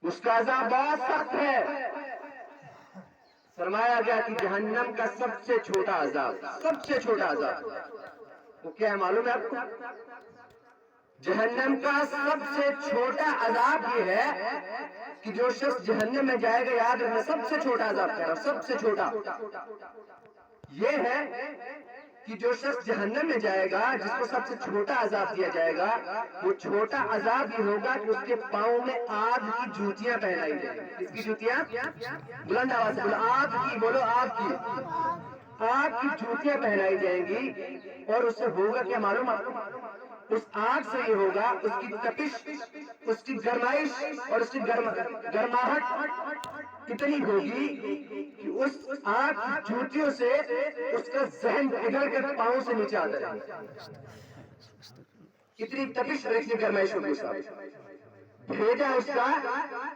اس کا عذاب بہت سخت ہے. فرمایا گیا کہ جہنم کا سب سے چھوٹا عذاب، سب سے چھوٹا عذاب وہ کیا ہے معلوم ہے آپ کو؟ جہنم کا سب سے چھوٹا عذاب یہ ہے کہ جو شخص جہنم میں جائے گا، یاد رکھنا سب سے چھوٹا عذاب کہہ رہا ہوں، سب سے چھوٹا یہ ہے کہ جو شخص جہنم میں جائے گا، جس کو سب سے چھوٹا عذاب دیا جائے گا، وہ چھوٹا عذاب یہ ہوگا کہ اس کے پاؤں میں آگ کی جوتیاں پہنائی جائیں گی. کس کی جوتیاں؟ بلند آواز سے بولو، آگ کی، بولو آگ کی. آگ کی جوتیاں پہنائی جائیں گی. اور اس سے ہوگا کیا معلوم آپ کو؟ اس آگ سے یہ ہوگا، اس کی تپش، اس کی گرمائش اور اس کی گرماہٹ اتنی ہوگی کہ اس آگ کی جوتیوں سے اس کا ذہن پگھل کر پاؤں سے نیچے آتا رہے. اتنی تپش اور اتنی گرمائش ہوگی. اس آگ بھیجا اس کا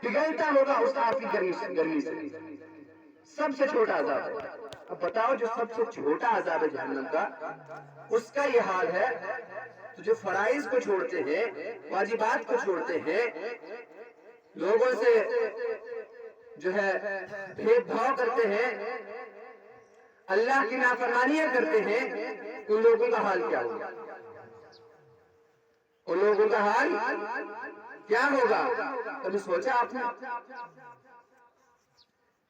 پگھلتا ہوگا اس آگ کی گرمی سے. سب سے چھوٹا عذاب ہے. اب بتاؤ جو سب سے چھوٹا عذاب ہے جہنم کا، اس کا یہ حال ہے تو جو فرائض کو چھوڑتے ہیں، واجبات کو چھوڑتے ہیں، لوگوں سے جو ہے بھید بھاؤ کرتے ہیں، اللہ کی نافرمانیاں کرتے ہیں، ان لوگوں کا حال کیا ہوگا؟ ان لوگوں کا حال کیا ہوگا؟ کبھی سوچا آپ نے؟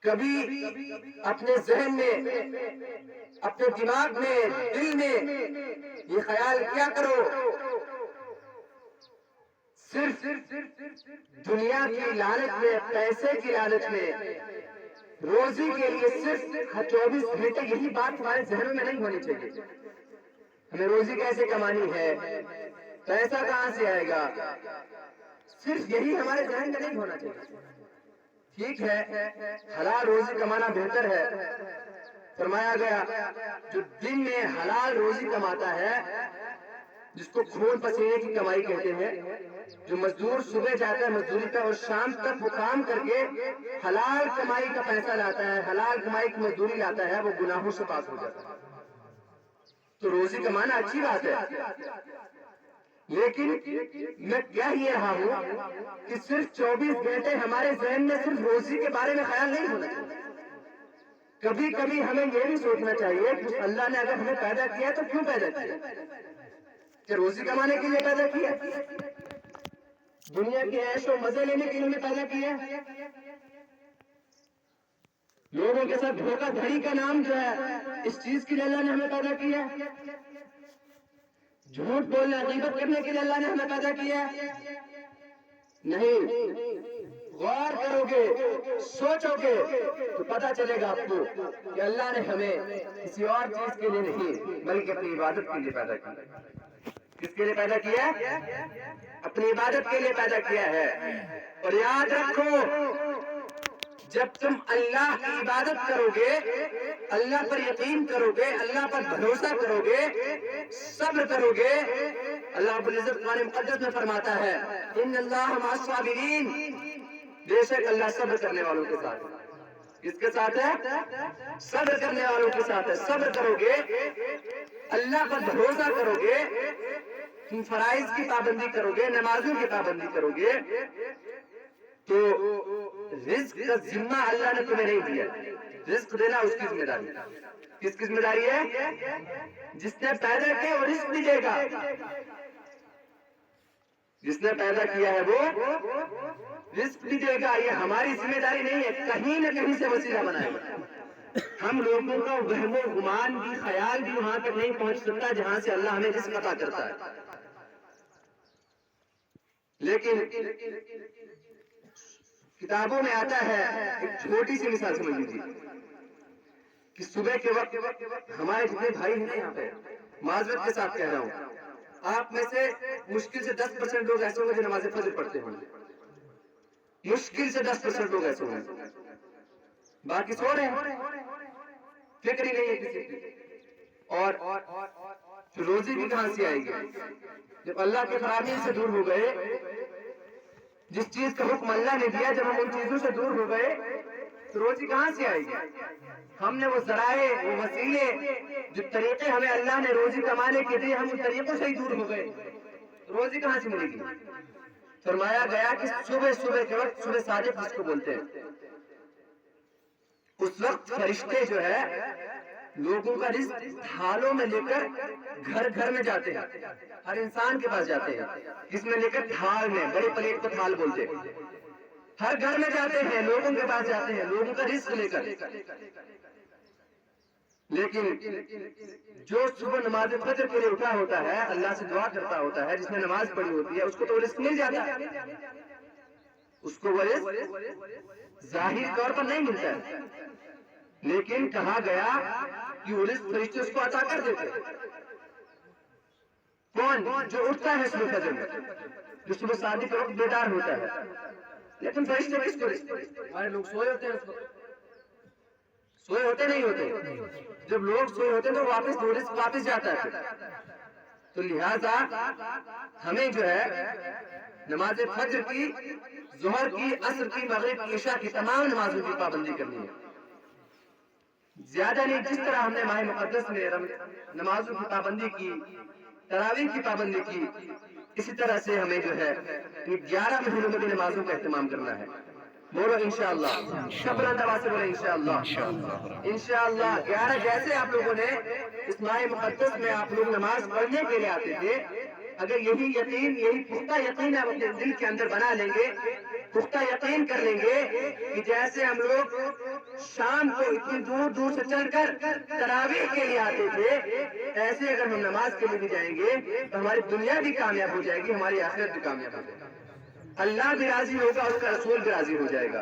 کبھی اپنے ذہن میں، اپنے دماغ میں، دل میں یہ خیال کیا کرو، صرف دنیا کی لالچ میں، پیسے کی لالچ میں، روزی کے لیے صرف 24 گھنٹے یہی بات تمہارے ذہنوں میں نہیں ہونی چاہیے. ہمیں روزی کیسے کمانی ہے، پیسہ کہاں سے آئے گا، صرف یہی ہمارے ذہن میں نہیں ہونا چاہیے. ٹھیک ہے، حلال روزی کمانا بہتر ہے. فرمایا گیا جو دن میں حلال روزی کماتا ہے، جس کو خون پسینے کی کمائی کہتے ہیں، جو مزدور صبح جاتا ہے مزدوری پہ اور شام تک وہ کام کر کے حلال کمائی کا پیسہ لاتا ہے، حلال کمائی کی مزدوری لاتا ہے، وہ گناہوں سے پاک ہو جاتا ہے. تو روزی کمانا اچھی بات ہے، لیکن میں کہہ یہ رہا ہوں کہ صرف 24 گھنٹے ہمارے ذہن میں صرف روزی کے بارے میں خیال نہیں ہونا چاہیے. کبھی کبھی ہمیں یہ بھی سوچنا چاہیے کہ اللہ نے اگر ہمیں پیدا کیا تو کیوں پیدا کیا؟ کہ روزی کمانے کے لیے پیدا کیا؟ دنیا کے عیش و مزے لینے کے لیے ہمیں پیدا کیا؟ لوگوں کے ساتھ دھوکہ دھڑی کا نام جو ہے اس چیز کے لیے اللہ نے ہمیں پیدا کیا؟ جھوٹ بولنا، غیبت کرنے کے لیے اللہ نے ہمیں پیدا کیا؟ نہیں. غور کرو گے، سوچو گے تو پتا چلے گا آپ کو کہ اللہ نے ہمیں کسی اور چیز کے لیے نہیں بلکہ اپنی عبادت کے لیے پیدا کیا. کس کے لیے پیدا کیا؟ اپنی عبادت کے لیے پیدا کیا ہے. اور یاد رکھو، جب تم اللہ کی عبادت کرو گے، اللہ پر یقین کرو گے، اللہ پر بھروسہ کرو گے، صبر کرو گے، اللہ رب العزت قرآن مقدس میں فرماتا ہے ان اللہ مع الصابرین، بے شک اللہ صبر کرنے والوں کے ساتھ ہے. کس کے ساتھ ہے؟ صبر کرنے والوں کے ساتھ ہے. صبر کرو گے، اللہ پر بھروسہ کرو گے، تم فرائض کی پابندی کرو گے، نمازوں کی پابندی کرو گے، تو رزق کا ذمہ اللہ نے تمہیں نہیں دیا. رزق دینا اس کی ذمہ داری. کس کی ذمہ داری ہے؟ جس نے پیدا کیا وہ رزق بھی دے گا. جس نے پیدا کیا ہے وہ رزق بھی دے گا. یہ ہماری ذمہ داری نہیں ہے، کہیں نہ کہیں سے وسیلہ بنائے گا. ہم لوگوں کا وہم و گمان بھی، خیال بھی وہاں تک نہیں پہنچ سکتا جہاں سے اللہ ہمیں رزق عطا کرتا ہے. لیکن کتابوں میں آتا ہے، ایک چھوٹی سی مثال سمجھ لیجیے کہ صبح کے وقت ہمارے جتنے بھائی ہیں نا یہاں پہ، معذرت کے ساتھ کہہ رہا ہوں، آپ میں سے مشکل سے 10% لوگ ایسے ہوں گے جو نماز فجر پڑھتے ہوں گے. مشکل سے 10% لوگ ایسے ہوں گے، باقی سو رہے ہیں، فکر ہی نہیں ہے کسی کی. اور روزی بھی کہاں سے آئے گی جب اللہ کے فرامین سے دور ہو گئے؟ جس چیز کا حکم اللہ نے دیا، جب ہم ان چیزوں سے دور ہو گئے تو روزی کہاں سے آئے گی؟ ہم نے وہ ذرائع، وہ وسیلے، جو طریقے ہمیں اللہ نے روزی کمانے کے دیے، ہم ان طریقوں سے ہی دور ہو گئے. روزی کہاں سے ملے گی؟ فرمایا گیا کہ صبح صبح کے وقت صبح صادق جس کو بولتے ہیں، اس وقت فرشتے جو ہے لوگوں کا رزق تھالوں میں لے کر گھر گھر میں جاتے ہیں، ہر انسان کے پاس جاتے ہیں، جس میں لے کر تھال میں، بڑے پلیٹ کو تھال بولتے ہیں، ہر گھر میں جاتے ہیں، لوگوں کے پاس جاتے ہیں لوگوں کا رزق لے کر۔ لیکن جو صبح نماز فجر کے لیے اٹھا ہوتا ہے، اللہ سے دعا کرتا ہوتا ہے، جس نے نماز پڑھی ہوتی ہے، اس کو تو رزق مل جاتا ہے، اس کو وہ رزق ظاہری طور پر نہیں ملتا ہے، لیکن کہا گیا کہ وہ رزق فرشتے اس کو عطا کر دیتے ہیں۔ کون؟ جو اٹھتا ہے صبح فجر میں، جو صبح صادق کے وقت بیدار ہوتا ہے۔ لیکن فرشتے کس کو رزق؟ ہمارے لوگ سوئے ہوتے ہیں، سوئے ہوتے نہیں ہوتے، جب لوگ سوئے ہوتے ہیں تو واپس رزق واپس جاتا ہے۔ تو لہذا ہمیں جو ہے نماز فجر کی، ظہر کی، عصر کی، مغرب کی، عشاء کی تمام نمازوں کی پابندی کرنی ہے، زیادہ نہیں۔ جس طرح ہم نے ماہ مقدس میں نمازوں کی پابندی کی، تراویح کی پابندی کی، اسی طرح سے ہمیں جو ہے 11 مہینوں میں بھی نمازوں کا اہتمام کرنا ہے۔ بولو انشاءاللہ، شبران دوا سے بولو انشاءاللہ، انشاءاللہ 11 جیسے آپ لوگوں نے اس ماہ مقدس میں آپ لوگ نماز پڑھنے کے لیے آتے تھے، اگر یہی یقین، یہی پختہ یقین آپ اپنے دل کے اندر بنا لیں گے، پختہ یقین کر لیں گے کہ جیسے ہم لوگ شام کو اتنی دور دور سے چل کر تراویح کے لیے آتے تھے، ایسے اگر ہم نماز کے لیے بھی جائیں گے تو ہماری دنیا بھی کامیاب ہو جائے گی، ہماری آخرت بھی کامیاب ہو جائے گی، اللہ بھی راضی ہوگا اور اس کا رسول بھی راضی ہو جائے گا۔